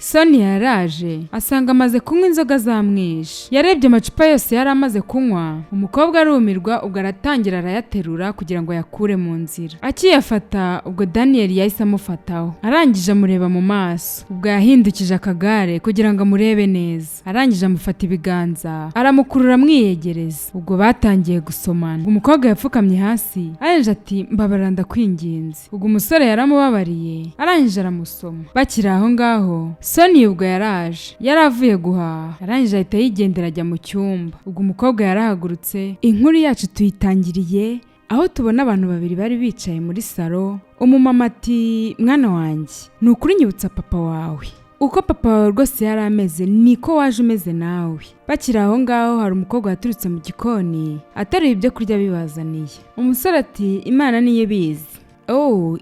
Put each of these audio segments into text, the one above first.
Sonia yaraje asanga amaze kunywa inzoga zamwishe. Yarebye amacupa yose yari amaze kunywa. Umukobwa arumirwa ubwo aratangira arayaterura kugira ngo yakure mu nzira. Akiyafata ubwo Daniel yahise amufataho. Arangije amureba mu maso. Ubwo yahindukije akagare kugira ngo amurebe neza. Arangije amufata ibiganza aramukurura amwiyegereza. Ubwo batangiye gusomana. Umukobwa yapfukamye hasi arangije ati mbabara ndakwinginze. Ubwo umusore yaramubabariye arangije aramusoma. Bakiri aho ngaho Sonia ubwo yaraje yaravuye guhaha. Arangije ahita yigendera ajya mu cyumba. Ubwo umukobwa yarahagurutse. Inkuru yacu tuyitangiriye aho tubona abantu babiri bari bicaye muri salo. Umumama ati mwana wanjye ni ukuri nyibutsa papa wawe. Uko papa wawe rwose yari ameze niko waje umeze nawe. Bakiri aho ngaho hari umukobwa waturutse mu gikoni ataruye ibyo kurya bibazaniye. Umusore ati Imana niyo ibizi.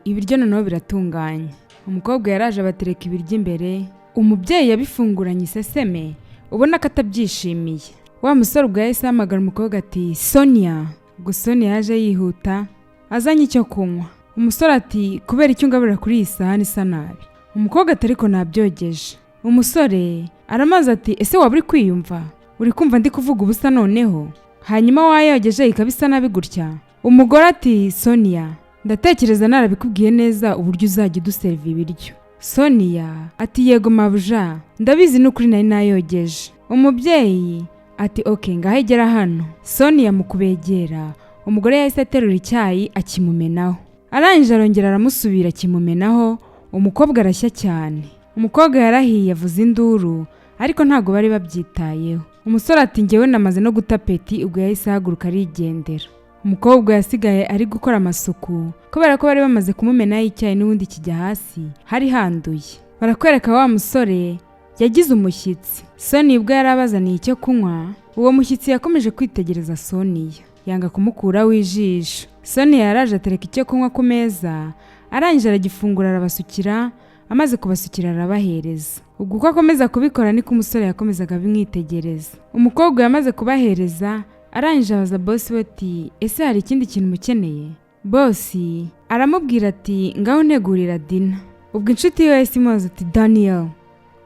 Ibiryo noneho biratunganye. Umukobwa yaraje abatereka ibiryo imbere. Umubyeyi yabifunguranye iseseme ubona ko atabyishimiye. Wa musore ubwo yahise ahamagara umukobwa ati Sonia. Ubwo Sonia yaje yihuta azanye icyo kunywa. Umusore ati kubera icyo ungaburira kuri iyi sahani isa nabi. Umukobwa ati ariko nabyogeje. Umusore aramaze ati ese waba uri kwiyumva? Uri kumva ndi kuvuga ubusa noneho? Hanyuma wayogeje ikabisa nabi gutya. Umugore ati Sonia ndatekereza narabikubwiye neza uburyo uzajya uduserva ibiryo. Sonia ati yego mabuja ndabizi n'ukuri nari nayogeje. Umubyeyi ati ngaho egera hano. Sonia mu kubegera umugore yahise aterura icyayi akimumenaho. Arangije arongera aramusubira akimumenaho. Umukobwa arashya cyane. Umukobwa yarahiye avuza induru ariko ntago bari babyitayeho. Umusore ati ngewe namaze no gutapeti. Ubwo yahise ahaguruka arigendera. Umukobwa yasigaye ari gukora amasuku kubera ko bari bamaze kumumenaho icyayi n'ubundi kijya hasi hari handuye. Barakwereka wa musore yagize umushyitsi. Sonia ubwo yarabazaniye icyo kunywa. Uwo mushyitsi yakomeje kwitegereza Sonia yanga kumukuraho ijisho. Sonia yaraje atereka icyo kunywa ku meza. Arangije aragifungura arabasukira. Amaze kubasukira arabahereza. Ubwo uko akomeza kubikora niko umusore yakomezaga bimwitegereza. Umukobwa yamaze kubahereza arangije abaza bosi we ati ese hari ikindi kintu mukeneye? Bosi aramubwira ati ngaho ntegurira dina. Ubwo inshuti ye yahise imubaza ati Daniel.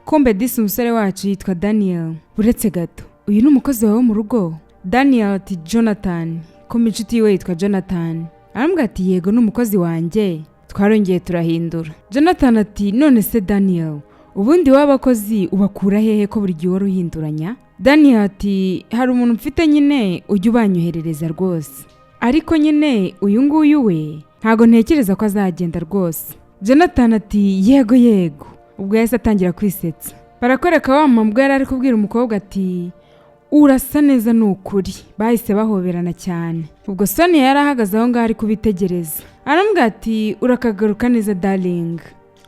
Kumbe disi umusore wacu yitwa Daniel. Buretse gato uyu ni umukozi wawe mu rugo? Daniel ati Jonathan. Kumbe inshuti ye yitwa Jonathan. Aramubwira ati yego ni umukozi wanjye. Twarongeye turahindura. Jonathan ati none se Daniel ubundi w'abakozi ubakura hehe ko buri gihe uruhinduranya? Daniel ati hari umuntu mfite nyine ujya ubanyoherereza rwose. Ariko nyine uyu nguyu we ntago ntekereza ko azagenda rwose. Jonathan ati yego. Ubwo yahise atangira kwisetsa. Barakwereka wa mama ubwo yari ari kubwira umukobwa ati urasa neza n'ukuri. Bahise bahoberana cyane. Ubwo Sonia yari ahagaze aho ngaho ari kubitegereza. Aramubwira ati urakagaruka neza darling.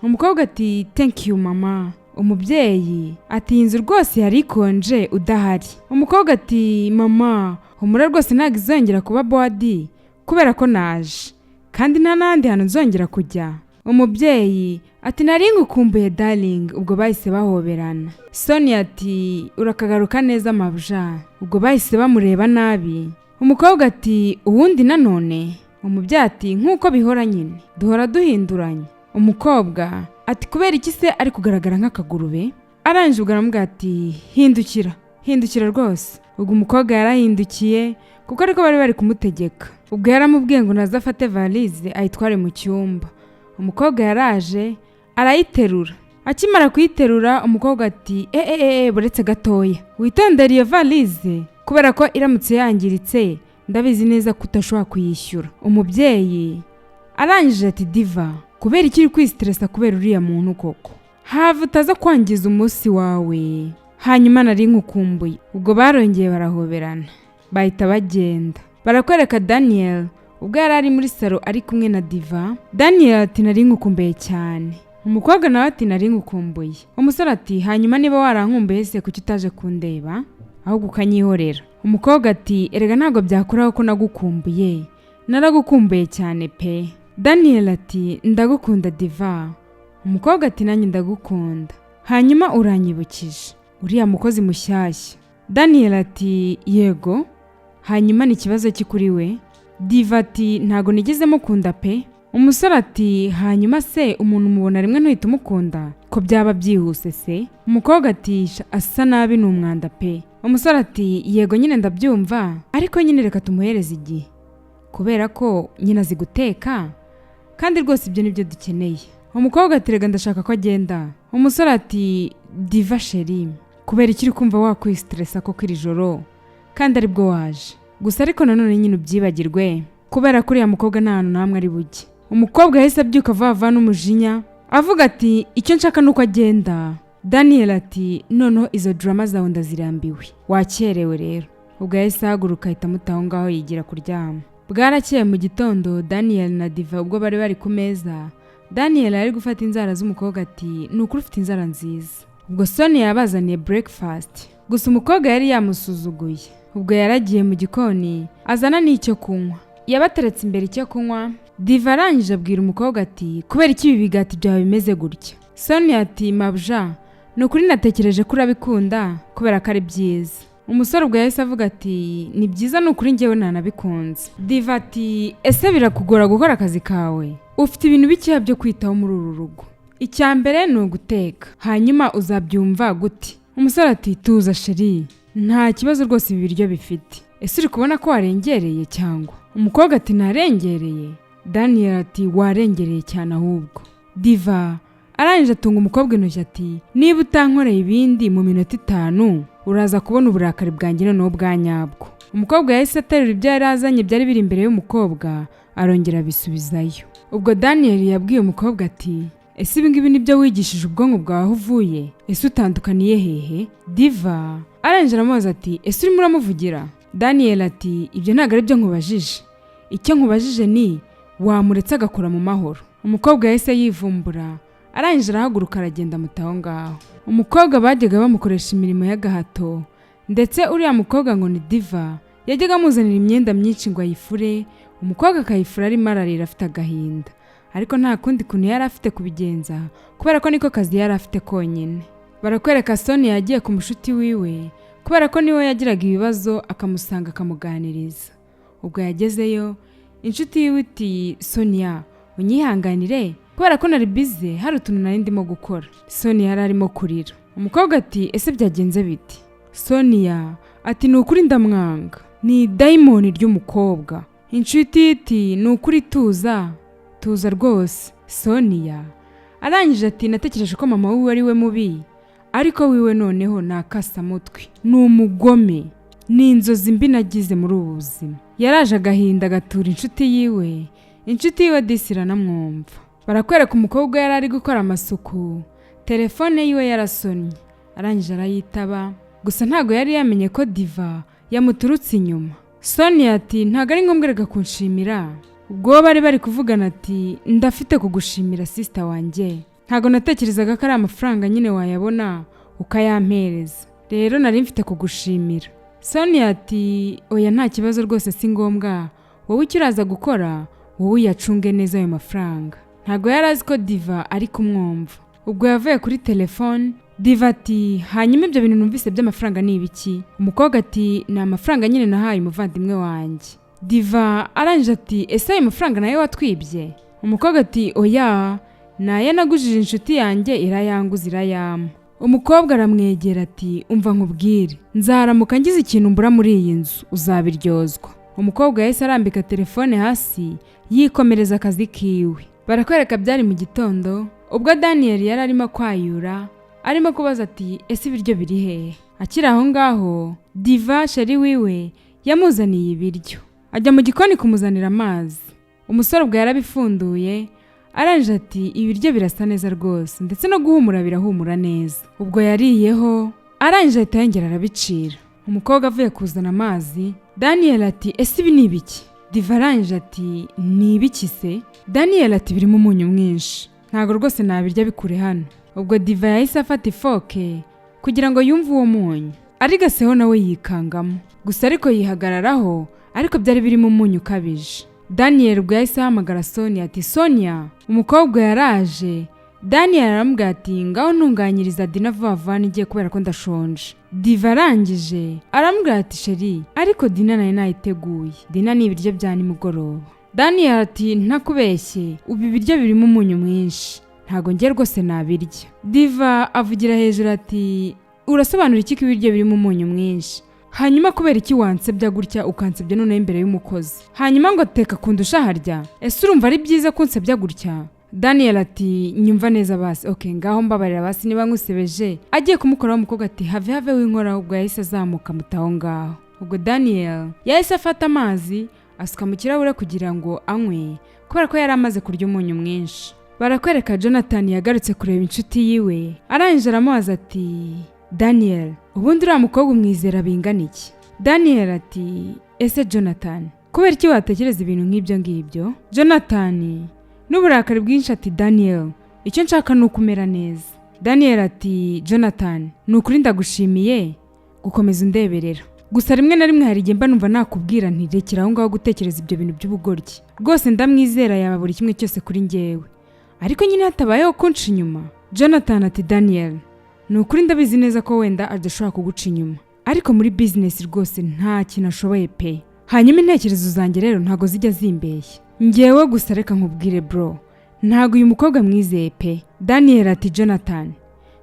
Umukobwa ati thank you mama. Umubyeyi ati inzu rwose yari ikonje udahari. Umukobwa ati mama humura rwose ntabwo izongera kuba body kubera ko naje kandi nta n'ahandi hantu nzongera kujya. Umubyeyi ati nari ngukumbuye darling. Ubwo bahise bahoberana. Sonia ati urakagaruka neza mabuja. Ubwo bahise bamureba nabi. Umukobwa ati uwundi nanone? Umubyeyi ati nk'uko bihora nyine duhora duhinduranye. Umukobwa ati kubera iki se ari kugaragara nk'akagurube? Arangije ubwo aramubwira ati hindukira rwose. Ubwo umukobwa yarahindukiye kuko ariko bari kumutegeka. Ubwo yaramubwiye ngo nazafate valise ayitware mu cyumba. Umukobwa yaraje arayiterura. Akimara kuyiterura umukobwa ati buretse gatoya witondere iyo valise kubera ko iramutse yangiritse ndabizi neza ko utashobora kuyishyura. Umubyeyi arangije ati diva kubera iki uri kwistressa kubera uriya muntu koko? Have utaza kwangiza umunsi wawe. Hanyuma nari nkukumbuye. Ubwo barongeye barahoberana bahita bagenda. Barakwereka Daniel ubwo yari ari muri salo ari kumwe na diva. Daniel ati nari nkukumbuye cyane. Umukobwa nawe ati nari nkukumbuye. Umusore ati hanyuma niba warankumbuye se kuki utaje kundeba ahubwo ukanyihorera? Umukobwa ati erega ntago byakuraho ko nagukumbuye. Naragukumbuye cyane pe. Daniel ati ndagukunda diva. Umukobwa ati nanjye ndagukunda. Hanyuma uranyibukije uriya mukozi mushyashya. Daniel ati yego. Hanyuma ni ikibazo kuri we? Diva ati ntago nigeze mukunda pe. Umusore ati hanyuma se umuntu mubona rimwe ntuhita umukunda ko byaba byihuse se? Umukobwa ati asa nabi ni umwanda pe. Umusore ati yego nyine ndabyumva ariko nyine reka tumuhereze igihe kubera ko nyine azi guteka kandi rwose ibyo nibyo dukeneye. Umukobwa ati rega ndashaka ko agenda. Umusore ati diva sheri kubera ikiri kumva wakwistressa ko kiri joro kandi ari bwo waje gusa ariko nanone nyine ubyibagirwe kubera kuri ya mukobwa nta hantu namwe ari bujye. Umukobwa yahise abyuka vava n'umujinya avuga ati icyo nshaka nuko agenda. Daniel ati noneho izo drama zawe ndazirambiwe wakerewe rero. Ubwo yahise ahaguruka ahita amutaho ngaho yigira kuryama. Bwarakeye mu gitondo Daniel na Diva ubwo bari ku meza, Daniel ari gufata inzara z'umukobwa ati nukuri ufite inzara nziza. Ubwo Sonia yabazaniye breakfast gusa umukobwa yari yamusuzuguye. Ubwo yaragiye mu gikoni azana n'icyo kunywa, yabateretse imbere icyo kunywa. Diva arangije abwira umukobwa ati kubera iki ibi bigati byawe bimeze gutya? Sonia ati mabja nukuri natekereje ko urabikunda kubera ko ari byiza. Umusore ubwo yahise avuga ati ni byiza nukuri njyewe nanabikunze. Diva ati ese birakugora gukora akazi kawe? Ufite ibintu bikeya byo kwitaho muri uru rugo. Icyambere ni uguteka hanyuma uzabyumva gute? Umusore ati tuza sheri nta kibazo rwose ibi biryo bifite. Ese uri kubona ko warengereye cyangwa? Umukobwa ati narengereye. Daniel ati warengereye cyane ahubwo. Diva arangije atunga umukobwa intoki ati niba utankoreye ibindi mu minota 5 uraza kubona uburakari bwanjye noneho bwa nyabwo. Umukobwa yahise aterura ibyo yari azanye byari biri imbere y'umukobwa arongera abisubizayo. Ubwo Daniel yabwiye umukobwa ati ese ibi ngibi nibyo wigishije ubwonko bwawe aho uvuye? Ese utandukaniye hehe? Diva arangije aramubaza ati ese urimo uramuvugira? Daniel ati ibyo ntabwo ari byo nkubajije, icyo nkubajije ni wamuretse agakora mu mahoro. Umukobwa yahise yivumbura arangije arahaguruka aragenda mutaho ngaho. Umukobwa bajyaga bamukoresha imirimo y'agahato ndetse uriya mukobwa ngo ni Diva yajyaga amuzanira imyenda myinshi ngo ayifure. Umukobwa akayifura arimo ararira afite agahinda ariko nta kundi kuntu yari afite kubigenza kubera ko niko kazi yari afite konyine. Barakwereka Sonia yagiye ku mushuti wiwe kubera ko niwe yagiraga ibibazo akamusanga akamuganiriza. Ubwo yagezeyo inshuti yiwe iti Sonia unyihanganire kubera ko nari bize hari utuntu nari ndimo gukora. Sonia yari arimo kurira. Umukobwa ati ese byagenze biti? Sonia ati nukuri ndamwanga, ni daimoni ry'umukobwa. Inshuti iti nukuri tuza rwose. Sonia arangije ati natekereje ko mama wiwe ari we mubi ariko wiwe noneho nakasa mutwe, ni umugome, ni inzozi mbi nagize muri ubu buzima. Yaraje agahinda gatura inshuti yiwe. Inshuti yiwe disira namwumva. Barakwereka umukobwa yari ari gukora amasuku, telefone yiwe yarasonnye arangije arayitaba gusa ntago yari yamenye ko Diva yamuturutse inyuma. Sonia ati ntago ari ngombwa reka kunshimira. Ubwo bari kuvugana ati ndafite kugushimira sister wanjye, ntago natekerezaga ko ari amafaranga nyine wayabona ukayampereza, rero nari mfite kugushimira. Sonia ati oya nta kibazo rwose si ngombwa, wowe icyo uraza gukora wowe yacunge neza ayo mafaranga. Ntago yari azi ko Diva ari kumwumva. Ubwo yavuye kuri telefone. Diva ati hanyuma ibyo bintu numvise by'amafaranga ni ibiki? Umukobwa ati ni amafaranga nyine nahaye umuvandimwe wanjye. Diva arangije ati ese ayo mafaranga nayo watwibye? Umukobwa ati oya naye nagujije inshuti yanjye irayanguza irayama. Umukobwa aramwegera ati umva nkubwire nzaramuka ngize ikintu mbura muri iyi nzu uzabiryozwa. Umukobwa yahise arambika telefone hasi yikomereza akazi kiwe. Barakwereka byari mu gitondo. Ubwo Daniel yari arimo kwayura arimo kubaza ati ese ibiryo biri hehe? Akiri aho ngaho Diva sheri wiwe yamuzaniye ibiryo, ajya mu gikoni kumuzanira amazi. Umusore ubwo yarabifunduye arangije ati ibiryo birasa neza rwose ndetse no guhumura birahumura neza. Ubwo yariyeho arangije ahita yongera arabicira. Umukobwa avuye kuzana amazi. Daniel ati ese ibi ni ibiki? Diva arangije ati ni ibiki se? Daniel ati birimo umunyu mwinshi, ntago rwose nabirya bikure hano. Ubwo Diva yahise afata ifoke kugira ngo yumve uwo munyu, arigaseho nawe yikangamo gusa ariko yihagararaho ariko byari birimo umunyu ukabije. Daniel ubwo yahise ahamagara Sonia ati Sonia umukobwa yaraje. Daniel aramubwira ati ngaho ntunganyiriza Dina vuba ngiye kubera ko ndashonje. Diva arangije aramubwira ati sheri ariko Dina nayo nayiteguye. Dina ni ibiryo bya nimugoroba. Daniel ati ntakubeshye ubu ibiryo birimo umunyu mwinshi ntago ngiye rwose nabirya. Diva avugira hejuru ati urasobanura iki ko ibiryo birimo umunyu mwinshi? Hanyuma kubera iki wansebya gutya ukansebya none imbere y'umukozi? Hanyuma ngo teka kundusha harya? Ese urumva ari byiza kunsebya gutya? Daniel ati nyumva neza basi. Okay, ngaho mbabarira basi niba nkusebeje. Agiye kumukoraho umukobwa ati have w'inkora, ubwo yahise azamuka mutaho ngaho. Ubwo Daniel yahise afata amazi asuka mu kirahure kugira ngo anywe kubera ko yari amaze kurya umunyu mwinshi. Barakwereka Jonathan yagarutse kureba inshuti yiwe, arangije aramubaza ati Daniel, ubundi uriya mukobwa umwizera bingana iki? Daniel ati ese Jonathan, kubera iki watekereza ibintu nk'ibyo ngibyo? Jonathan n'uburakari bwinshi ati Daniel, icyo nshaka ni ukumera neza. Daniel ati Jonathan, ni ukuri ndagushimiye gukomeza undeberera, gusa rimwe na rimwe hari igihe mba numva nakubwira nti rekera aho ngaho gutekereza ibyo bintu by'ubugoryi. Rwose ndamwizera yaba buri kimwe cyose kuri njyewe, ariko nyine hatabayeho kunca inyuma. Jonathan ati Daniel, ni ukuri ndabizi neza ko wenda adashobora kuguca inyuma, ariko muri business rwose nta kintu ashoboye pe. Hanyuma intekerezo zanjye rero ntago zijya zimbeshya. Ngewe gusa reka nkubwire bro, ntago uyu mukobwa mwizeye pe. Daniel ati Jonathan,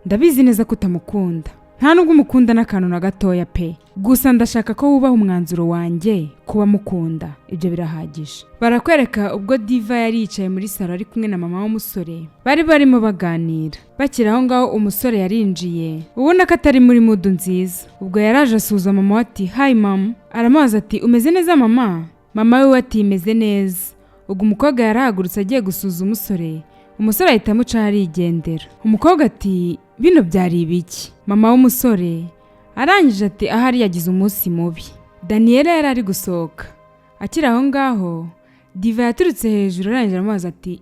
ndabizi neza ko utamukunda, nta nubwo umukunda n'akantu na gatoya pe, gusa ndashaka ko wubaha umwanzuro wanjye kuba mukunda, ibyo birahagije. Barakwereka ubwo Diva yari yicaye muri salo ari kumwe na mama w'umusore, bari barimo baganira. Bakira aho ngaho umusore yarinjiye, ubona ko atari muri mood nziza. Ubwo yaraje asuhuza mama ati hi mom, aramubaza ati umeze neza mama? Mama we ati imeze neza. Ubwo umukobwa yarahagurutse agiye gusuza umusore, umusore ahita amuca arigendera. Umukobwa ati bino byari ibiki? Mama w'umusore arangije ati ahari yagize umunsi mubi. Daniel yari ari gusohoka. Akiri aho ngaho Diva yaturutse hejuru arangije aramubaza ati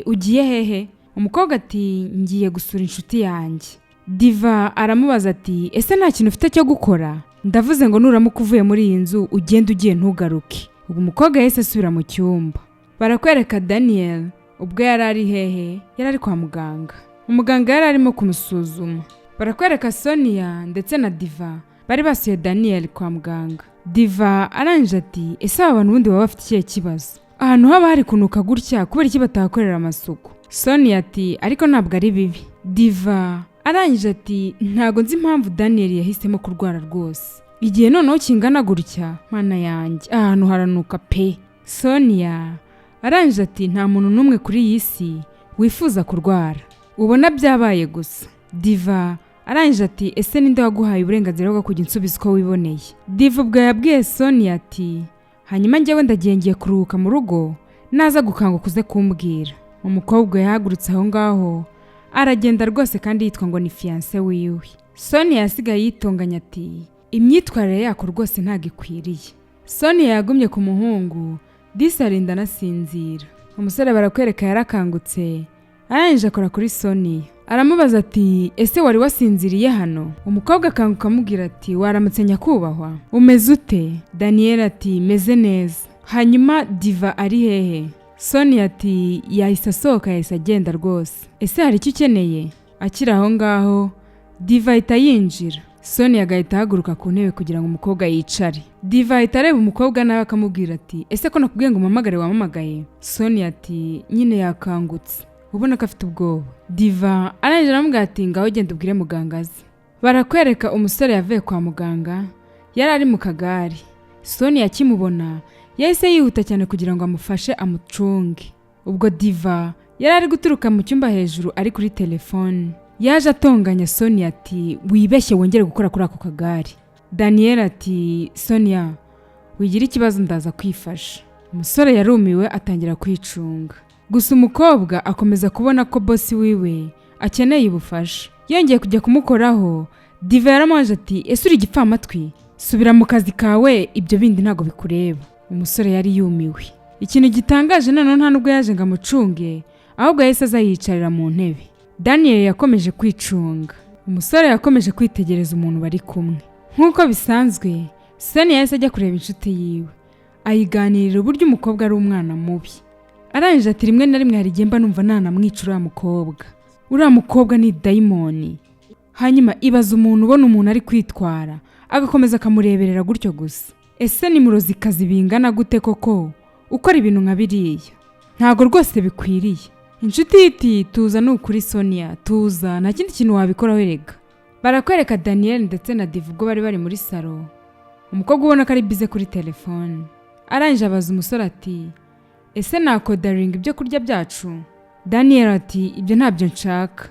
ugiye hehe? Umukobwa ati ngiye gusura inshuti yanjye. Diva aramubaza ati ese nta kintu ufite cyo gukora? Ndavuze ngo nuramuka uvuye muri iyi nzu ugende ugiye ntugaruke. Ubwo umukobwa yahise asubira mu cyumba. Barakwereka Daniel ubwo yari ari hehe? Yari ari kwa muganga. Umuganga yari arimo kumusuzuma. Barakwereka Sonia ndetse na Diva bari basuye Daniel kwa muganga. Diva arangije ati ese abantu bundi baba bafite ikihe kibazo? Ahantu haba hari kunuka gutya kubera iki batakorera amasuku? Sonia ati ariko ntabwo ari bibi. Diva arangije ati ntago nzi impamvu Daniel yahisemo kurwara rwose, igihe noneho kingana gutya, mana yanjye ahantu haranuka pe. Sonia arangije ati nta muntu n'umwe kuri iyi si wifuza kurwara, ubona byabaye gusa. Diva arangije ati ese ninde waguhaye uburenganzira bwo kujya insubiza uko wiboneye? Diva ubwo yabwiye Sonia ati hanyuma njyewe ndagiye kuruhuka mu rugo, naza gukanguka uze kumbwira. Umukobwa yahagurutse aho ngaho aragenda rwose kandi yitwa ngo ni fiancé wiwe. Sonia yasigaye yitonganya ati imyitwarire yako rwose ntago ikwiriye. Sonia yagumye ku muhungu disarinda nasinzira. Umusore barakwereka yarakangutse arangije akora kuri Sonia, aramubaza ati ese wari wasinziriye hano? Umukobwa akanguka amubwira ati waramutse nyakubahwa, umeze ute? Daniel ati meze neza. Hanyuma Diva ari hehe? Sonia ati yahise asohoka yahise agenda rwose. Ese hari icyo ukeneye? Akiri aho ngaho Diva ahita yinjira. Sonia agahita ahaguruka ku ntebe kugira ngo umukobwa yicare. Diva ahita areba umukobwa nawe akamubwira ati ese ko nakubwiye ngo umpamagare wamamagaye? Sonia ati nyine yakangutse, ubona ko afite ubwoba. Diva arangije aramubwira ati ngaho genda ubwire muganga aze. Barakwereka umusore yavuye kwa muganga, yari ari mu kagare. Sonia akimubona yahise yihuta cyane kugira ngo amufashe amucunge. Ubwo Diva yari ari guturuka mu cyumba hejuru ari kuri telefone, yaje atonganya Sonia ati wibeshye wongere gukora kuri ako kagare. Daniel ati Sonia wigira ikibazo ndaza kwifasha. Umusore yarumiwe atangira kwicunga, gusa umukobwa akomeza kubona ko boss wiwe akeneye ubufasha. Yongeye kujya kumukoraho, Diva yaramwaje ati ese uri igipfamatwi, subira mu kazi kawe, ibyo bindi ntago bikureba. Umusore yari yumiwe. Ikintu gitangaje none nta nubwo yaje ngo amucunge, ahubwo yahise aza yicarira mu ntebe. Daniel yakomeje kwicunga. Umusore yakomeje kwitegereza umuntu bari kumwe. Nk'uko bisanzwe, Sonia yahise ajya kureba inshuti yiwe, ayiganirira uburyo umukobwa ari umwana mubi. Arangije ati rimwe na rimwe hari igihe mba numva nanamwica uriya mukobwa. Uriya mukobwa ni dayimoni. Hanyuma ibaza umuntu ubona umuntu ari kwitwara agakomeza akamureberera gutyo gusa. Ese ni murozikazi bingana gute koko ukora ibintu nka biriya ntago rwose bikwiriye. Inshuti iti tuza nukuri Sonia, tuza nta kindi kintu wabikora werega. Barakwereka Daniel ndetse na Diva ubwo bari muri salo. Umukobwa ubona ko ari bize kuri telefone. Arangije abaza umusore ati ese nakodaringa ibyo kurya byacu? Daniel ati ibyo ntabyo nshaka,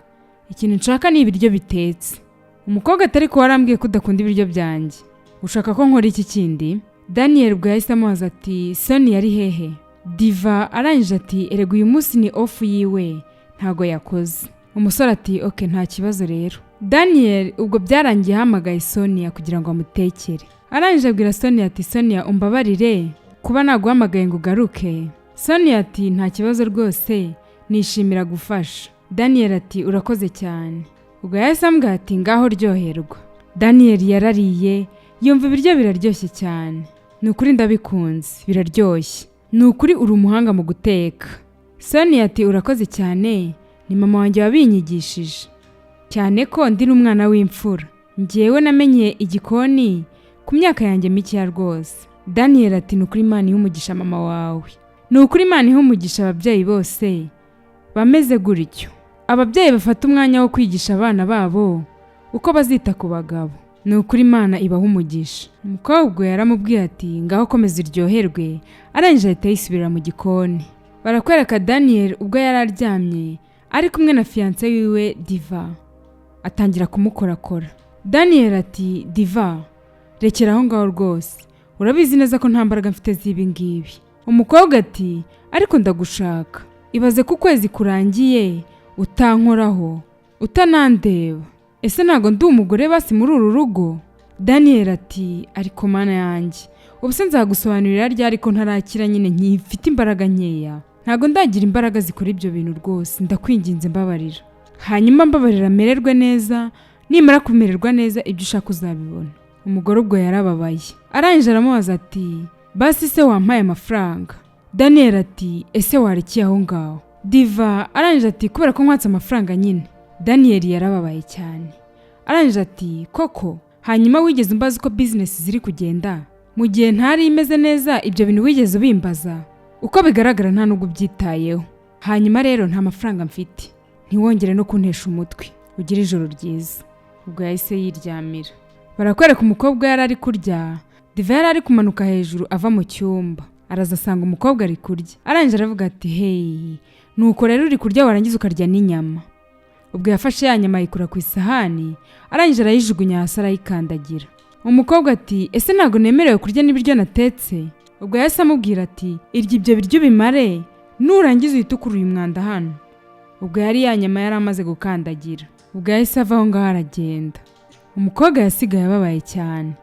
ikintu nshaka ni ibiryo bitetse. Umukobwa atari ko warambwiye ko udakunda ibiryo byanjye, ushaka ko nkora iki kindi? Daniel ubwo yahise amubaza ati Sonia ari hehe? Diva arangije ati erega uyu munsi ni off yiwe ntago yakoze. Umusore ati okay nta kibazo rero. Daniel ubwo byarangiye hamagaye Sonia kugira ngo amutekere. Arangije abwira Sonia ati Sonia umbabarire kuba naguhamagaye ngo ugaruke. Sonia ati nta kibazo rwose nishimira gufasha. Daniel ati urakoze cyane. Ubwo yahise ambwira ati ngaho ryoherwa. Daniel yarariye yumva ibiryo biraryoshye cyane. Nukuri ndabikunze biraryoshye. Nukuri uri umuhanga mu guteka. Sonia ati urakoze cyane, ni mama wanjye wabinyigishije. Cyane ko ndi n'umwana w'imfura. Ngewe namenye igikoni ku myaka yanjye mike rwose. Daniel ati nukuri Imana ihumugisha mama wawe. Nukuri Imana ihumugisha ababyeyi bose bameze gutyo. Ababyeyi bafata umwanya wo kwigisha abana babo uko bazita ku bagabo. Nukuri Imana ibahumugisha. Umukobwa yaramubwiye ati ngaho komeza iryoherwe. Arangije ahita yisubira mu gikoni. Barakwereka Daniel ubwo yari aryamye ari kumwe na fiance wiwe Diva. Atangira kumukorakora. Daniel ati Diva rekera aho ngaho rwose, urabizi neza ko nta mbaraga mfite z'ibi ngibi. Umukobwa ati ariko ndagushaka, ibaze ko ukwezi kurangiye utankoraho utanandeba, ese ntago ndi umugore basi muri uru rugo? Daniel ati ariko mana yanjye ubuse nzagusobanurira ryari ko ntarakira nyine nkifite imbaraga nkeya, ntago ndagira imbaraga zikora ibyo bintu rwose, ndakwinginze mbabarira. Hanyuma mbabarira mererwe neza, nimara kumererwa neza ibyo ushaka uzabibona. Umugore ubwo yarababaye. Arangije aramubaza ati basi se wampaye amafaranga? Daniel ati ese warikiye aho ngaho? Diva arangije ati kubera ko nkwatse amafaranga nyine. Daniel yarababaye cyane. Arangije ati koko hanyuma wigeze umbaza uko business ziri kugenda? Mu gihe ntari imeze neza ibyo bintu wigeze ubimbaza? Uko bigaragara nta nubwo byitayeho. Hanyuma rero nta mafaranga mfite, ntiwongere no kuntesha umutwe, ugira ijoro ryiza. Ubwo yahise yiryamira. Barakwereka umukobwa yari ari kurya. Diva yari ari kumanuka hejuru ava mu cyumba. Araza asanga umukobwa ari kurya. Arangije aravuga ati hey, nuko rero uri kurya warangiza ukarya n'inyama. Ubwo yafashe ya nyama ayikura ku isahani. Arangije arayijugunya hasi arayikandagira. Umukobwa ati ese ntago nemerewe kurya n'ibiryo natetse? Ubwo yahise amubwira ati irya ibyo biryo bimare nurangiza uhita ukura uyu mwanda hano. Ubwo yari ya nyama yari amaze gukandagira. Ubwo yahise ava aho ngaho aragenda. Umukobwa yasigaye ababaye cyane.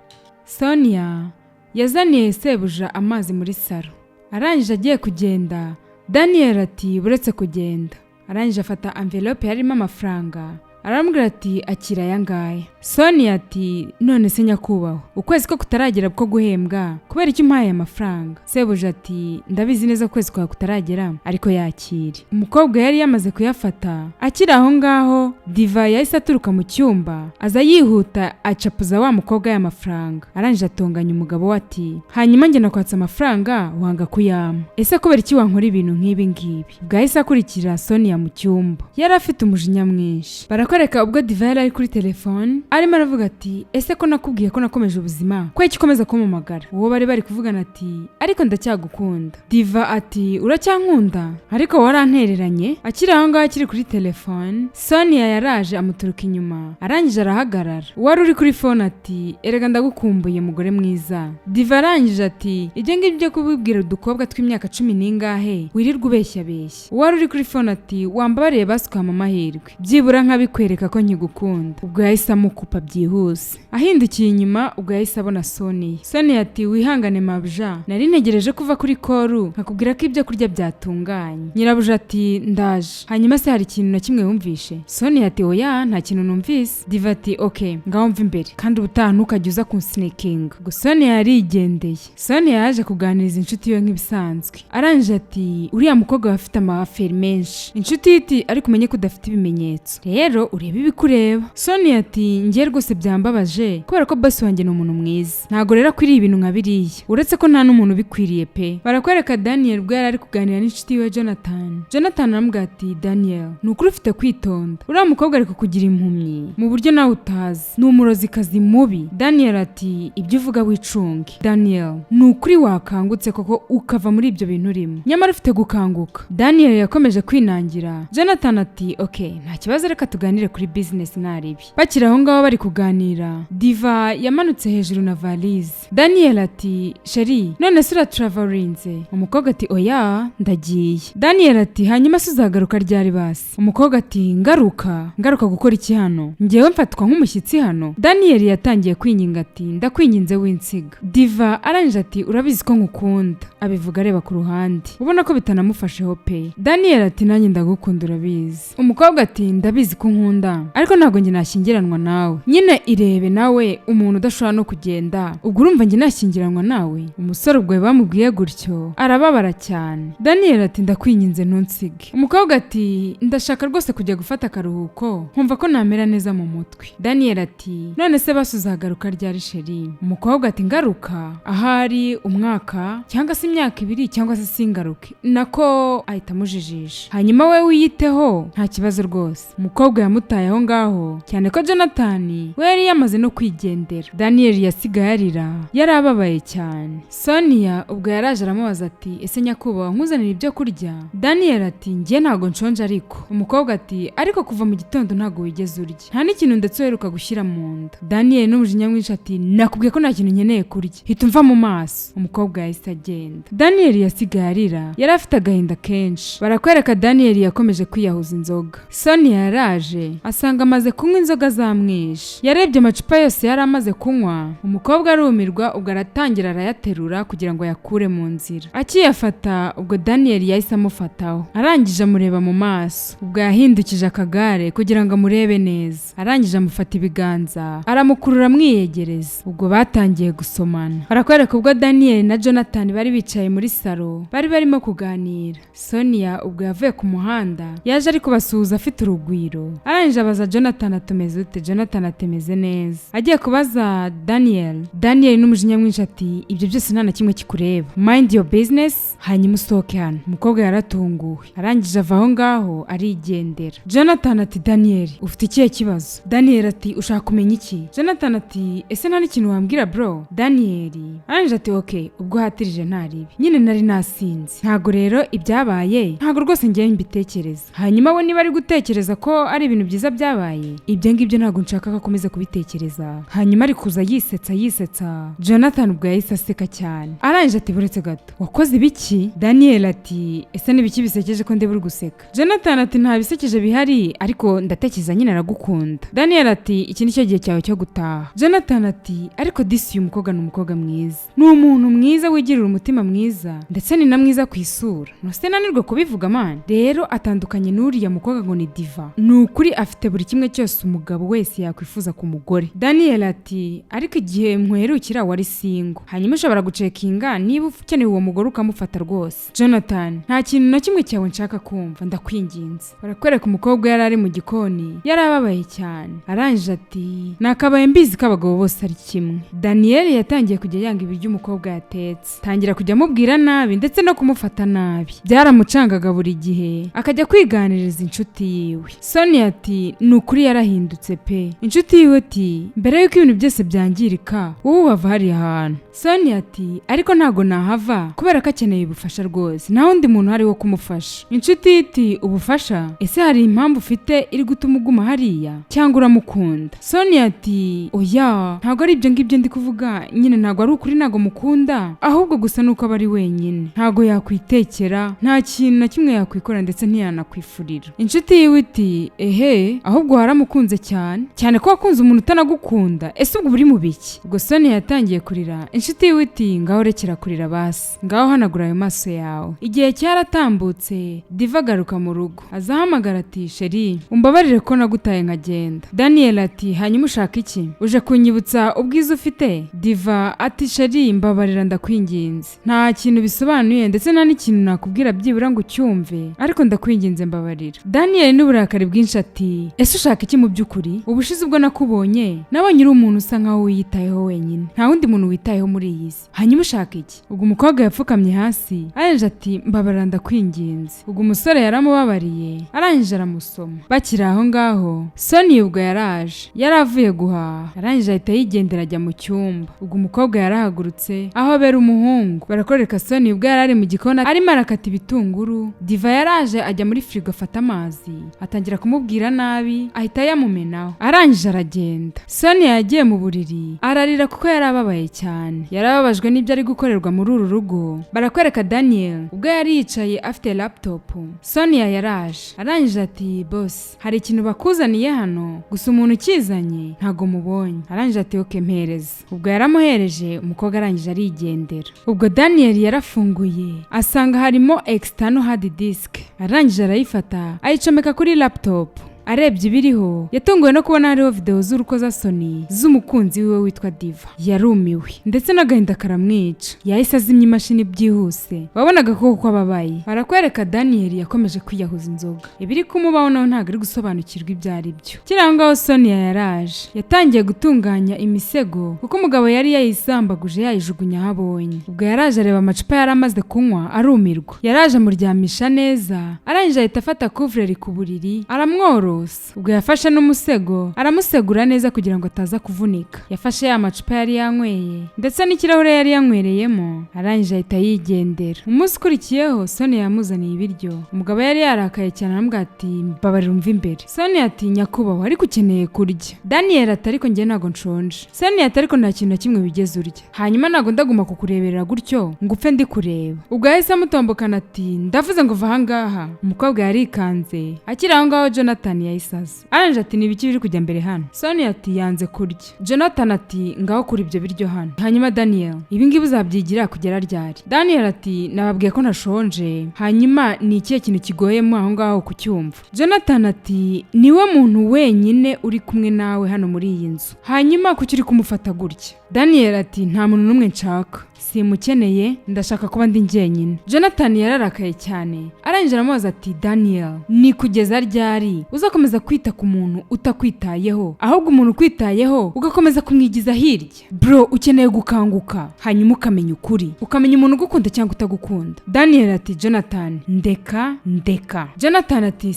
Sonia yazaniye sebuja amazi muri salo. Arangije agiye kugenda. Daniel ati buretse kugenda. Arangije afata envelope yarimo amafaranga. Aramubwira ati akira yangaya. Sonia ati none se nyakubahwa ukwezi ko kutaragera bwo guhembwa kubera icyo umpaye amafaranga? Sebuja ati ndabizi neza ukwezi kwa kutaragera ariko yakire. Umukobwa yari yamaze kuyafata. Akira aho ngaho Diva yahise aturuka mu cyumba aza yihuta acapuza wa mukobwa y'amafaranga. Arangije atonganya umugabo we ati hanyuma njye nakwatsa amafaranga wanga kuyama, ese kubera iki wankora ibintu nk'ibi ngibi? Bwahise akurikira Sonia mu cyumba. Yari afite umujinya mwinshi. Barakwereka ubwo Diva yari ari kuri telefone arimo aravuga ati ese ko nakubwiye ko nakomeje ubuzima ko iki komeza kumumagara? Uwo bari kuvugana ati ariko ndacyagukunda. Diva ati uracyankunda ariko warantereranye. Akiri aho ngaho akiri kuri telefone Sonia yaraje amuturuka inyuma. Arangije arahagarara. Wari uri kuri phone ati erega ndagukumbuye mugore mwiza. Diva arangije ati ibyo ngibyo kubibwira udukobwa tw'imyaka 10 n'ingahe wirirwa ubeshya beshya? Wari uri kuri phone ati wambabariye basi kwa mama hirwe byibura nkabikwereka ko nkigukunda. Ubwo yahise amukupa byihuse. Ahindukiye inyuma ubwo yahise abona Sonia. Sonia ati wihangane mabuja, nari ntegereje kuva kuri koru nkakubwira ko ibyo kurya byatunganye. Nyirabuja ati ndaje. Hanyuma se hari ikintu na kimwe wumvishe? Sonia ati oya nta kintu numvise. Diva ati okay ngaho mva imbere kandi ubutaha ntukajya uza kunsneakinga. Ubwo Sonia yarigendeye. Sonia yaje kuganiriza inshuti yo nk'ibisanzwe. Arangije ati uriya mukobwa afite amaferi menshi. Inshuti iti ariko umenye ko udafite ibimenyetso, rero urebe ibikureba. Sonia ati ngiye rwose byambabaje kubera ko boss wanjye ni umuntu mwiza, ntago rero akwiriye ibintu nka biriya, uretse ko nta n'umuntu ubikwiriye pe. Barakwereka Daniel ubwo yari ari kuganira n'inshuti we Jonathan. Jonathan aramubwira ati Daniel ni ukuri ufite kwitonda, uriya mukobwa ari kukugira impumyi mu buryo nawe utazi, ni umurozikazi mubi. Daniel ati ibyo uvuga wicunge. Daniel ni ukuri wakangutse koko ukava muri ibyo bintu urimo, nyamara ufite gukanguka. Daniel yakomeje kwinangira. Jonathan ati okay nta kibazo, reka tuganire kuri business naribi. Bakira aho ngaho bari kuganira, Diva yamanutse hejuru na valise. Daniel ati sheri none se uratravalinze? Umukobwa ati oya ndagiye. Daniel ati hanyuma se uzagaruka ryari basi? Umukobwa ati ngaruka gukora iki hano? Ngewe mfatwa nk'umushyitsi hano? Daniel yatangiye kwinginga ati ndakwinginze winsiga. Diva arangije ati urabizi ko ngukunda, abivuga areba ku ruhande ubona ko bitanamufasheho pe. Daniel ati nanjye ndagukunda urabizi. Umukobwa ati ndabizi ko nkunda ariko ntabwo njye nashyingiranwa nawe. Nyine irebe nawe umuntu udashobora no kugenda, ubwo urumva njye nashyingiranwa nawe? Umusore ubwo bamubwiye gutyo arababara cyane. Daniel ati ndakwinginze ntunsige. Umukobwa ati ndashaka rwose kujya gufata akaruhuko nkumva ko namera neza mu mutwe. Daniel ati none se basi uzagaruka ryari sheri? Umukobwa ati ngaruka ahari umwaka cyangwa se imyaka 2 cyangwa se singaruke. Nako ahita amujijisha, hanyuma we wiyiteho nta kibazo rwose. Umukobwa yamutaye aho ngaho cyane ko Jonathan we yari yamaze no kwigendera. Daniel yasigaye arira, yari ababaye cyane. Sonia ubwo yaraje aramubaza ati ese nyakubahwa nkuzanira ibyo kurya? Daniel ati ngiye ntago nshonje ariko. Umukobwa ati ariko kuva mu gitondo ntago wigeze urya, nta n'ikintu ndetse uheruka gushyira mu nda. Daniel n'umujinya mwinshi ati nakubwiye ko nta kintu nkeneye kurya, hita umva mu maso. Umukobwa yahise agenda. Daniel yasigaye arira, yari afite agahinda kenshi. Barakwereka Daniel yakomeje kwiyahuza inzoga. Sonia yaraje asanga amaze kunywa inzoga zamwishe, yarebye amacupa yose yari amaze kunywa. Umukobwa arumirwa ubwo aratangira arayaterura kugira ngo yakure mu nzira. Akiyafata ubwo Daniel yahise amufataho, arangije amureba mu maso. Ubwo yahindukije akagare kugira ngo amurebe neza, arangije amufata ibiganza aramukurura amwiyegereza. Ubwo batangiye gusomana. Barakwereka ubwo Daniel na Jonathan bari bicaye muri salo bari barimo kuganira. Sonia ubwo yavuye ku muhanda yaje ari kubasuhuza afite urugwiro. Arangije abaza Jonathan atumeze ute? Jonathan atemeze neza. Agiye kubaza Daniel n'umujinya mwinshi ati ibyo byose nta na kimwe kikureba, mind your business hanyuma usohoke hano. Umukobwa yaratunguwe, arangije ava aho ngaho arigendera. Jonathan ati Daniel ufite ikihe kibazo? Daniel ati ushaka kumenya iki? Jonathan ati ese nta n'ikintu wambwira bro? Daniel arangije ati okay ubwo hatirije ntaribi, nyine nari nasinze, ntago rero ibyabaye ntago rwose ngiye mbitekereza. Hanyuma we niba ari gutekereza ko ari ibintu byiza byabaye, ibyo ngibyo ntago nshaka ko akomeza kubitekereza. Hanyuma ari kuza yisetsa. Jonathan ubwo yahise aseka cyane. Arangije ati buretse gato wakoze ibiki? Daniel ati ese nibiki bisekeje ko ndeburi guseka? Jonathan ati nta bisekeje bihari ariko ndatekereza nyine aragukunda. Daniel ati iki nicyo gihe cyawe cyo gutaha. Jonathan ati ariko disi uyu mukobwa ni umukobwa mwiza, ni umuntu mwiza wigirira umutima mwiza ndetse ni na mwiza ku isura, nose nanirwe kubivuga man. Rero atandukanye n'uriya mukobwa ngo ni Diva, ni ukuri afite buri kimwe cyose umugabo wese yakwifuza ku mugore. Daniel ati ariko igihe mwerukira wari single, hanyuma ushobora gucekinga niba ukeneye uwo mugore ukamufata rwose. Jonathan nta kintu na kimwe cyawe nshaka kumva ndakwinginze. Barakwereka umukobwa yari ari mu gikoni yarababaye cyane. Arangije ati nakabaye mbizi ko abagabo bose ari kimwe. Daniel yatangiye kujya yanga ibiryo umukobwa yatetse, tangira kujya amubwira nabi ndetse no kumufata nabi. Byaramucangaga buri gihe akajya kwiganiriza inshuti yiwe. Sonia ati nukuri yarahindutse pe. Inshuti yiwe ati mbere yuko ibintu byose byangirika wowe wava hariya hantu. Sonia ati ariko ntago nahava kubera ko akeneye ubufasha rwose, nta wundi muntu hari wo kumufasha. Inshuti iti ubufasha? Ese hari impamvu ufite iri gutuma uguma hariya cyangwa uramukunda? Sonia ati oya ntago ari ibyo ngibyo ndi kuvuga, nyine ntago ari ukuri ntago mukunda, ahubwo gusa nuko aba ari wenyine, ntago yakwitekera, nta kintu na kimwe yakwikora ndetse ntiyanakwifurira. Inshuti yiwe iti ehe ahubwo waramukunze cyane ko wakunze umuntu utanagukunda, ese ubwo buri mu biki? Ubwo Sonia yatangiye kurira. Inshuti yiwe iti ngaho rekera kurira basi, ngaho hanagura ayo maso yawe. Igihe cyaratambutse Diva agaruka mu rugo, azahamagara ati sheri umbabarire ko nagutaye nkagenda. Daniel ati hanyuma ushaka iki? Uje kunyibutsa ubwiza ufite? Diva ati sheri mbabarira ndakwinginze, nta kintu bisobanuye ndetse nta n'ikintu nakubwira byibura ngo ucyumve, ariko ndakwinginze mbabarira. Daniel n'uburakari bwinshi ati ati ese ushaka iki mu by'ukuri? Ubushize ubwo nakubonye nabonye uri umuntu usa nkaho wiyitayeho wenyine, nta wundi muntu witayeho muri iyi si. Hanyuma ushaka iki? Ubwo umukobwa yapfukamye hasi arangije ati mbabarira ndakwinginze. Ubwo umusore yaramubabariye arangije aramusoma. Bakiri aho ngaho Sonia ubwo yari avuye guhaha, arangije ahita yigendera ajya mu cyumba. Ubwo umukobwa yarahagurutse aho bera umuhungu. Barakoreka Sonia ubwo yari ari mu gikoni arimo arakata ibitunguru. Diva yaraje ajya muri firigo afata amazi atangira kumubwira nabi ahita yamumenaho, arangije aragenda. Sonia yagiye mu buriri ararira kuko yarababaye cyane, yarababajwe n'ibyo ari gukorerwa muri uru rugo. Barakwereka Daniel ubwo yari yicaye afite laptop. Sonia yaraje arangije ati boss hari ikintu bakuzaniye hano, gusa umuntu ukizanye ntago mubonye. Arangije ati okay mpereza. Ubwo yaramuhereje, umukobwa arangije arigendera. Ubwo Daniel yarafunguye asanga harimo external hard disk, arangije arayifata ayicomeka kuri laptop. Arebye ibiriho yatunguwe no kubona hariho video z'urukozasoni z'umukunzi wiwe witwa Diva. Yarumiwe ndetse n'agahinda karamwica, yahise azimya imashini byihuse. Wabonaga ko ababaye. Barakwereka Daniel yakomeje kwiyahuza inzoga, ibiri kumubaho nawe ntabwo ari gusobanukirwa ibyo ari byo. Kirangaho Sonia yaraje yatangiye gutunganya imisego kuko umugabo yari yayisambaguje yayijugunya habonye. Ubwo yaraje areba amacupa yari amaze kunywa arumirwa. Yaraje amuryamisha neza arangije ahita afata couvre ku buriri aramworo. Ubwo yafashe n'umusego aramusegura neza kugira ngo ataza kuvunika. Yafashe ya macupa yari yanyweye ndetse n'ikirahure yari yanywereyemo, arangije ahita yigendera. Umunsi ukurikiyeho Sonia yamuzaniye ibiryo. Umugabo yari yarakaye cyane aramubwira ati mbabarira umva imbere. Sonia ati nyakubahwa ariko ukeneye kurya. Daniel ati ariko njye ntago nshonje. Sonia ati ariko nta kintu na kimwe wigeze urya, hanyuma ntago ndaguma kukureberera gutyo ngo upfe ndi kureba. Ubwo yahise amutombokana ati ndavuze ngo va aha ngaha. Umukobwa yarikanze. Akiri aho ngaho Jonathan yayisaze. Arangije ati nibiki biri kujya mbere hano? Sonia ati yanze kurya. Jonathan ati ngaho kuri ibyo biryo hano. Hanyuma Daniel ibi ngibi uzabyigira kugera ryari? Daniel ati nababwiye ko nashonje, hanyuma ni ikihe kintu kigoyemo aho ngaho kucyumva? Jonathan ati niwe muntu wenyine uri kumwe nawe hano muri iyi nzu, hanyuma kuki uri kumufata gutya? Daniel ati nta muntu n'umwe nshaka, simukeneye, ndashaka kuba ndi njyenyine. Jonathan yararakaye cyane arangije aramubaza ati Daniel ni kugeza ryari uzakomeza kwita ku muntu utakwitayeho, ahubwo umuntu ukwitayeho ugakomeza kumwigiza hirya? Bro ukeneye gukanguka hanyuma ukamenya ukuri, ukamenya umuntu ugukunda cyangwa utagukunda. Daniel ati Jonathan ndeka. Jonathan ati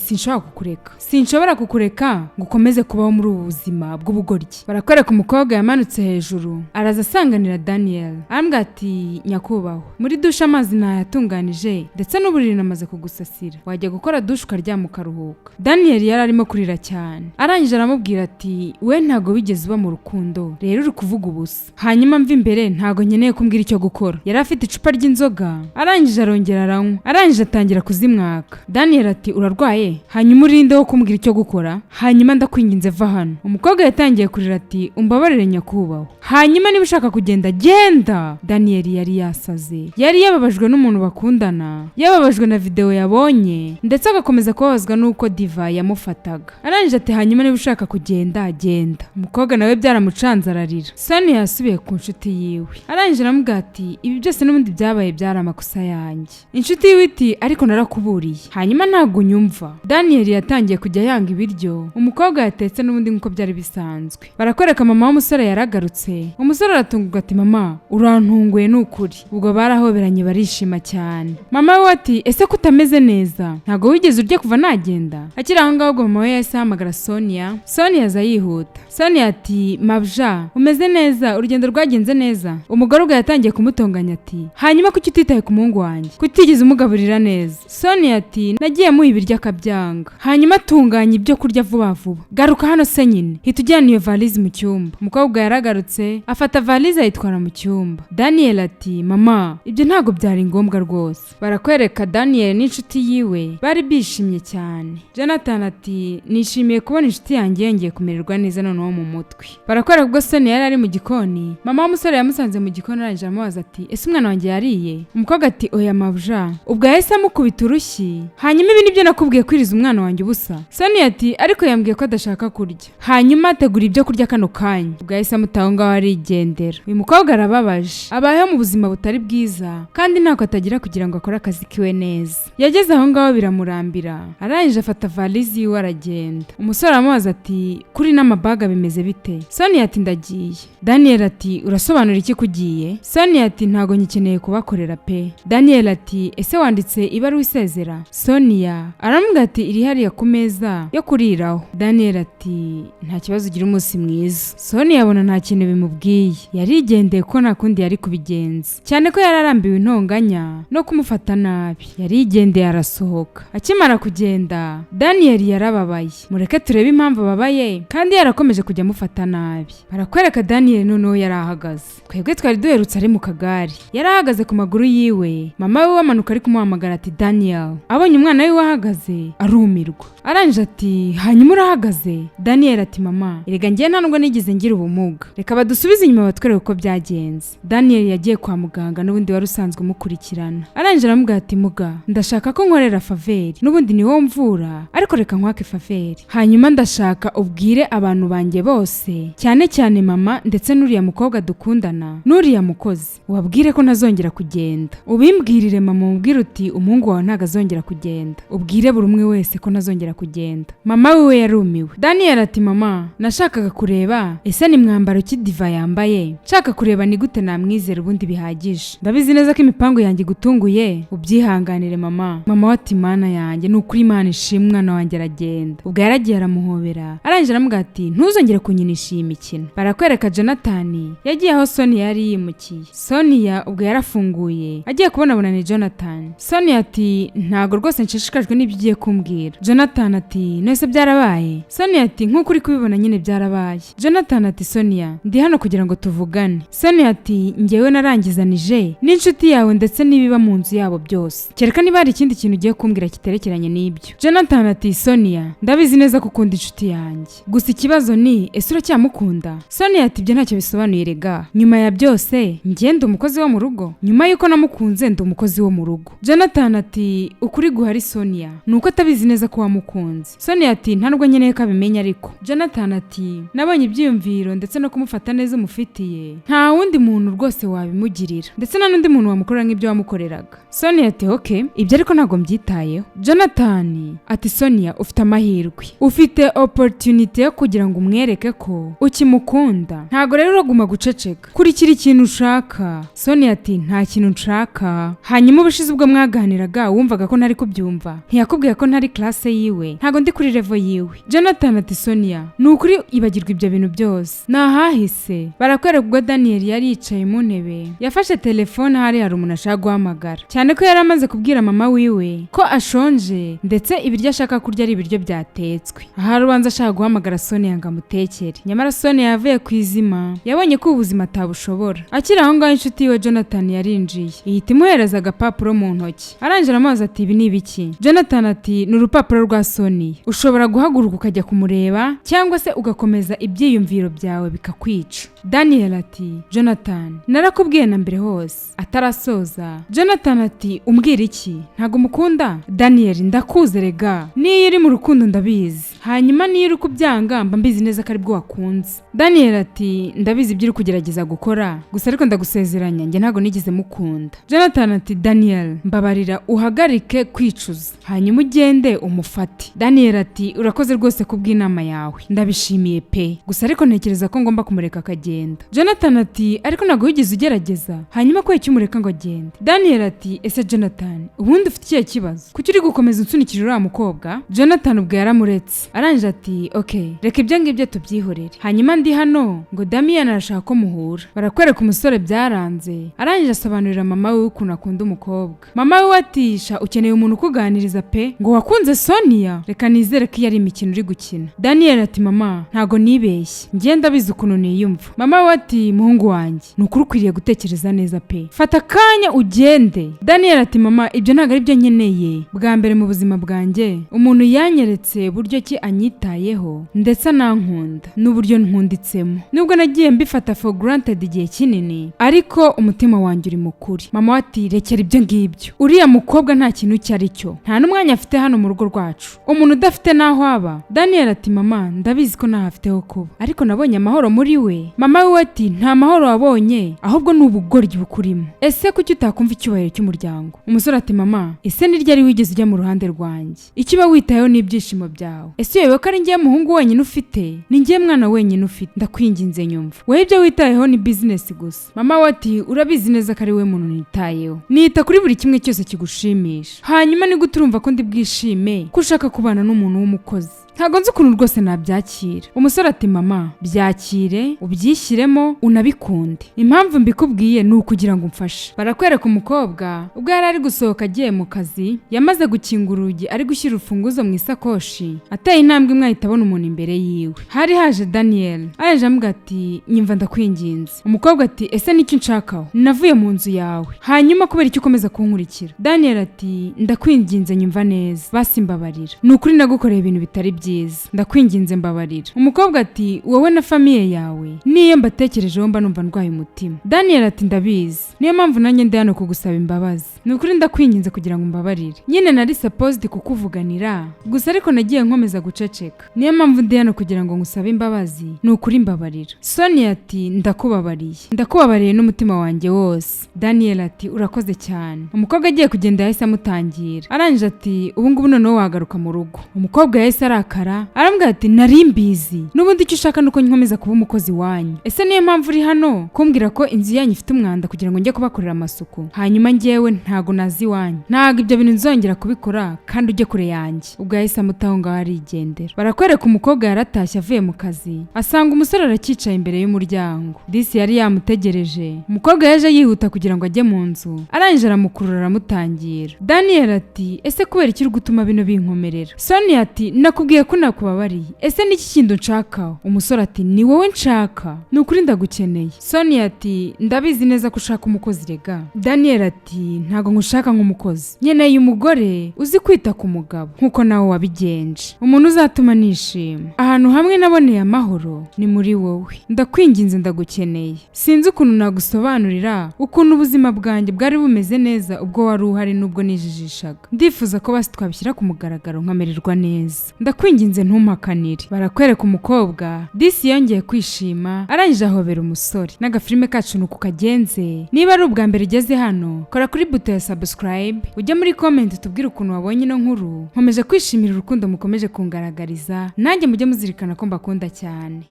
sinshobora kukureka ngo ukomeze kubaho muri ubu buzima bw'ubugoryi. Barakwereka umukobwa yamanutse hejuru araza asanganira Daniel arambwira ati nyakubahwa muri dushe amazi nayatunganije ndetse n'uburiri namaze kugusasira, wajya gukora dushe ukaryama ukaruhuka. Daniel yari arimo kurira cyane arangije aramubwira ati we ntago wigeze uba mu rukundo, rero uri kuvuga ubusa, hanyuma mva imbere ntago nkeneye kumbwira icyo gukora. Yari afite icupa ry'inzoga arangije arongera aranywa, arangije atangira kuzimwaka. Daniel ati urarwaye, hanyuma urinde wo kumbwira icyo gukora, hanyuma ndakwinginze va hano. Umukobwa yatangiye kurira ati umbabarire nyakubahwa, hanyuma niba ushaka kugenda genda. Daniel yari yasaze, yari yababajwe n'umuntu bakundana, yababajwe na video yabonye ndetse agakomeza kubabazwa n'uko Diva yamufataga. Arangije ati hanyuma niba ushaka kugenda genda. Umukobwa nawe byaramucanze ararira. Sonia yasubiye ku nshuti yiwe arangije aramubwira ati ibi byose n'ubundi byabaye byari amakosa yanjye. Inshuti yiwe iti ariko narakuburiye, hanyuma ntago nyumva. Daniel yatangiye kujya yanga ibiryo umukobwa yatetse n'ubundi nkuko byari bisanzwe. Barakwereka mama w'umusore yaragarutse. Umusore aratunguka ati mama urantunguye n'ukuri. Ubwo barahoberanye barishima cyane. Mama we ati ese kutameze neza ntago wigeze urya kuva nagenda? Akiri aho ngaho mama we yahise ahamagara Sonia. Sonia aza yihuta. Sonia ati mabja umeze neza, urugendo rwagenze neza? Umugore ubwo yatangiye kumutonganya ati hanyuma kuki utitaye ku muhungu wanjye, kutigeze umugaburira neza? Sonia ati nagiye muha ibiryo akabyanga, hanyuma atunganya ibyo kurya vuba vuba. Garuka hano se nyine, hita ujyana iyo valise mu cyumba. Umukobwa yaragarutse afata valise ayitwara mu cyumba. Daniel ati mama ibyo ntago byari ngombwa rwose. Barakwereka Daniel n'inshuti yiwe bari bishimye cyane. Jonathan ati nishimiye kubona inshuti yanjye yongeye kumererwa neza noneho mu mutwe. Barakwereka ubwo Sonia yari ari mu gikoni, mama w'umusore yamusanze mu gikoni arangije amubaza ati ese umwana wanjye yariye? Umukobwa ati oya mabja. Ubwo yahise amukubita urushyi, hanyuma ibi nibyo nakubwiye kwiriza umwana wanjye ubusa? Sonia ati ariko yambwiye ko adashaka kurya, hanyuma ategura ibyo kurya kano kanya. Ubwo yahise amutaho ngaho arigendera. Uyu mukobwa arababaje, abayeho mu buzima butari bwiza kandi ntako atagira kugira ngo akore akazi kiwe neza. Yageze aho ngaho biramurambira, arangije afata valise yiwe wiwe aragenda. Umusore aramubaza ati kuri n'amabaga bimeze bite? Sonia ati ndagiye. Daniel ati urasobanura iki kugiye? Sonia ati ntago nyikeneye kubakorera pe. Daniel ati ese wanditse ibaruwa isezera? Sonia aramubwira ati iri hariya ku meza yo kuriraho. Daniel ati nta kibazo ugira umunsi mwiza. Sonia abona nta kintu bimubwiye, yarigendeye ko nta kundi yari kubigenza, cyane ko yararambiwe intonganya no kumufata nabi. Yarigendeye arasohoka. Akimara kugenda Daniel yarababaye. Mureke turebe impamvu ababaye kandi yarakomeje kujya amufata nabi. Barakwereka Daniel noneho yarahagaze. Twebwe twari duherutse ari mu kagari, yarahagaze ku maguru yiwe. Mama we wamanuka ari kumuhamagara ati Daniel. Abonye umwana we wahagaze arumirwa. Aranje ati hanyuma urahagaze? Daniel ati mama erega ngiye nta nubwo nigize ngira ubumuga, reka badusubize inyuma batwereke uko byagenze. Daniel yagiye kwa muganga n'ubundi wari usanzwe umukurikirana. Aranje aramubwira ati muga ndashaka ko nkorera faveri, n'ubundi ni wowe mvura ariko reka nkwake faveri. Hanyuma ndashaka ubwire abantu banjye bose, cyane cyane mama ndetse n'uriya mukobwa dukundana n'uriya mukozi, ubabwire ko ntazongera kugenda. Ubimbwirire mama, umubwire uti umuhungu wawe ntago azongera kugenda. Ubwire buri umwe wese ko ntazongera kugenda. Mama we yarumiwe. Daniel ati mama nashakaga kureba ese ni mwambaro ki Diva yambaye, nshaka kureba ni gute namwizera ubundi bihagije. Ndabizi neza ko imipango yanjye gutunguye, ubyihanganire mama. Mama ati mana yanjye ni ukuri Imana ishimwe umwana wanjye aragenda. Ubwo yaragiye aramuhobera. Aranje aramubwira ati ntuzongere kunyinisha iyi mikino. Barakwereka Jonathan yagiye aho Sonia yari yimukiye. Sonia ubwo yarafunguye agiye kubonabona ni Jonathan. Sonia ati ntago rwose nshishikajwe n'ibyo ugiye kumbwira. Jonathan ati nese byarabaye? Sonia ati nk'uko uri kubibona nyine byarabaye. Jonathan ati Sonia ndi hano kugira ngo tuvugane. Sonia ati ngewe narangizanije n'inshuti yawe ndetse n'ibiba mu nzu yabo byose, kereka niba hari ikindi kintu ugiye kumbwira kiterekeranye n'ibyo. Jonathan ati Sonia ndabizi neza ko ukunda inshuti yanjye, gusa ikibazo ni ese uracyamukunda? Sonia ati ibyo ntacyo bisobanuye rega, nyuma ya byose ngende umukozi wo mu rugo, nyuma yuko namukunze ndi umukozi wo mu rugo. Jonathan ati ukuri guhari Sonia nuko atabizi neza ko wamukunze. Sonia ati nta nubwo nkeneye ko abimenya ariko. Jonathan ati nabonye ibyiyumviro ndetse no kumufata neza umufitiye, nta wundi muntu rwose wabimugirira ndetse nta n'undi muntu wamukorera nk'ibyo wamukoreraga. Sonia ati okay ibyo ariko ntago mbyitayeho. Jonathan ati Sonia ufite amahirwe, ufite opportunity yo kugira ngo umwereke ko ukimukunda, ntago rero uraguma guceceka, kurikira ikintu ushaka. Sonia ati nta kintu nshaka. Hanyuma ubushize ubwo mwaganiraga wumvaga ko ntari kubyumva, ntiyakubwiye ko ntari classe yiwe, ntago ndi kuri level yiwe. Jonathan ati Sonia nukuri ibagirwa ibyo bintu byose, nahahise. Barakwereka ubwo Daniel yari yicaye mu ntebe, yafashe telefone hari umuntu ashaka guhamagara, cyane ko yari amaze kubwira mama wiwe ko ashonje ndetse ibiryo ashaka kurya ari ibiryo byatetswe. Aha rubanza ashaka guhamagara Sonia ngo amutekere, nyamara Sonia yavuye ku izima, yabonye ko ubuzima atabushobora. Akiri aho ngaho inshuti yiwe Jonathan yarinjiye, ihita imuhereza agapapuro mu ntoki. Aranje aramubaza ati ibi ni ibiki? Jonathan ati ni urupapuro rwa Sonia, ushobora guhaguruka ukajya kumureba cyangwa se ugakomeza ibyiyumviro byawe bikakwica. Daniel ati Jonathan narakubwiye na mbere hose. Atarasoza Jonathan ati umbwira iki, ntago mukunda? Daniel ndakuze rega, niyo uri mu rukundo ndabizi, hanyuma niyo uri kubyanga mba mbizi neza ko aribwo wakunze. Daniel ati ndabizi ibyo uri kugerageza gukora, gusa ariko ndagusezeranya njye ntago nigeze mukunda. Jonathan ati Daniel mbabarira uhagarike kwicuza, hanyuma ugende umufate. Daniel ati urakoze rwose kubw'inama yawe, ndabishimiye pe, gusa ariko ntekereza ko ngomba kumureka akagenda. Jonathan ati ariko ntago wigeze ugerageza, hanyuma ko cyumureka ngo agende. Daniel ati ese Jonathan ubundi ufite ikihe kibazo, kuki uri gukomeza unsunikira uriya mukobwa? Jonathan ubwo yaramuretse. Aranje ati okay reka ibyo ngibyo tubyihorere, hanyuma ndi hano ngo Damian arashaka ko muhura. Barakwereka umusore byaranze. Aranje asobanurira mama we ukuntu akunda umukobwa. Mama we atisha ukeneye umuntu ukuganiriza pe, ngo wakunze Sonia, reka nizere ko yari imikino uri gukina. Daniel ati mama ntago nibeshye, ngiye ndabizi ukuntu niyumva. Mama we ati muhungu wanjye nukuri ukwiriye gutekereza neza pe, fata kanya ugende. Daniel ati mama ibyo ntago ari byo nkeneye, bwa mbere mu buzima bwanjye umuntu yanyeretse buryo ki anyitayeho ndetse nankunda n'uburyo nkunditsemo, nubwo nagiye mbifata for granted igihe kinini, ariko umutima wanjye uri mukuri. Mama ati rekera ibyo ngibyo, uriya mukobwa nta kintu cyari cyo, nta n'umwanya afite hano mu rugo rwacu, umuntu udafite naho aba. Daniel ati mama ndabizi ko ntahafiteho kuba, ariko nabonye amahoro muri we. Mama we ati nta mahoro wabonye, ahubwo ni ubugoryi bukurimo. Ese kuki utakumva icyubahiro cy'umuryango? Umusore ati mama ese ni ryari wigeze ujya mu ruhande rwanjye? Ikiba witayeho ni n'ibyishimo byawe. Ese uyobewe ko ari njye muhungu wenyine ufite? Ni njye mwana wenyine ufite? Ndakwinginze nyumva. Wowe ibyo witayeho ni business gusa. Mama we ati urabizi neza ko ari we muntu nitayeho. Nita kuri buri kimwe cyose kigushimisha. Hanyuma ni gute urumva ko ndi bwishime ko ushaka kubana n'umuntu w'umukozi? Ntago nzi ukuntu rwose nabyakira. Umusore ati mama byakire ubyishyiremo unabikunde. Impamvu mbikubwiye ni ukugira ngo umfashe. Barakwereka umukobwa ubwo yari ari gusohoka agiye mu kazi, yamaze gukinga urugi ari gushyira urufunguzo mu isakoshi, ateye intambwe imwe ahita abona umuntu imbere yiwe. Hari haje Daniel. Araje ambwira ati nyimva ndakwinginze. Umukobwa ati ese nicyo nshakaho? Navuye mu nzu yawe. Hanyuma kubera icyo ukomeza kunkurikira? Daniel ati ndakwinginze nyumva neza. Basi mbabarira. Nukuri nagukoreye ibintu bitari byiza. Ndakwinginze mbabarira. Umukobwa ati wowe na famiye yawe niyo mbatekerejeho mba numva ndwaye umutima. Daniel ati ndabizi. Niyo mpamvu nanjye ndi hano kugusaba imbabazi. Nukuri ndakwinginze kugira ngo mbabarire. Nyine nari supposed kukuvuganira, gusa ariko nagiye nkomeza guceceka. Niyo mpamvu ndi hano kugira ngo ngusabe imbabazi. Nukuri mbabarira. Sonia ati ndakubabariye. Ndakubabariye n'umutima wanjye wose. Daniel ati urakoze cyane. Umukobwa agiye kugenda yahise amutangira. Arangije ati ubu ngubu noneho wagaruka mu rugo. Umukobwa yahise arakara. Arambwira ati nari mbizi. N'ubundi icyo ushaka nuko nkomeza kuba umukozi wanyu. Ese niyo mpamvu uri hano kumbwira ko inzu yanyu ifite umwanda kugira ngo njye kubakorera amasuku? Hanyuma njyewe ntago nazi wanyu. Ntago ibyo bintu nzongera kubikora kandi ujye kure yanjye. Ubwo yahise amutaho ngaho arigendera. Barakwereka umukobwa yaratashye avuye mu kazi, asanga umusore arakicaye imbere y'umuryango. Disi yari yamutegereje. Umukobwa yaje yihuta kugira ngo ajye mu nzu. Arangije aramukurura aramutangira. Daniel ati ese kubera iki uri gutuma bino binkomerera? Sonia ati nakubwiye ko nakubabariye. Ese niki kintu nshakaho? Umusore ati ni wowe nshaka. Nukuri ndagukeneye. Sonia ati ndabizi neza ko ushaka umukozi rega. Daniel ati ntago ngushaka nk'umukozi. Nkeneye umugore uzi kwita ku mugabo nkuko nawe wabigenje. Umuntu uzatuma nishima. Ahantu hamwe naboneye amahoro ni muri wowe. Ndakwinginze ndagukeneye. Sinzi ukuntu nagusobanurira ukuntu ubuzima bwanjye bwari bumeze neza ubwo wari uhari nubwo nijijishaga. Ndifuza ko basi twabishyira ku mugaragaro nkamererwa neza. Ndakwinginze ntumpakanire. Barakwereka umukobwa. Disi yongeye kwishima. Arangije ahobera umusore. N'agafilime kacu nuko kagenze. Niba ari ubwa mbere ugeze hano, kora kuri buto ya subscribe. Ujya muri comment tubwire ukuntu wabonye ino nkuru. Nkomeje kwishimira urukundo mukomeje kungaragariza. Nanjye mujye muzirikana ko mbakunda cyane.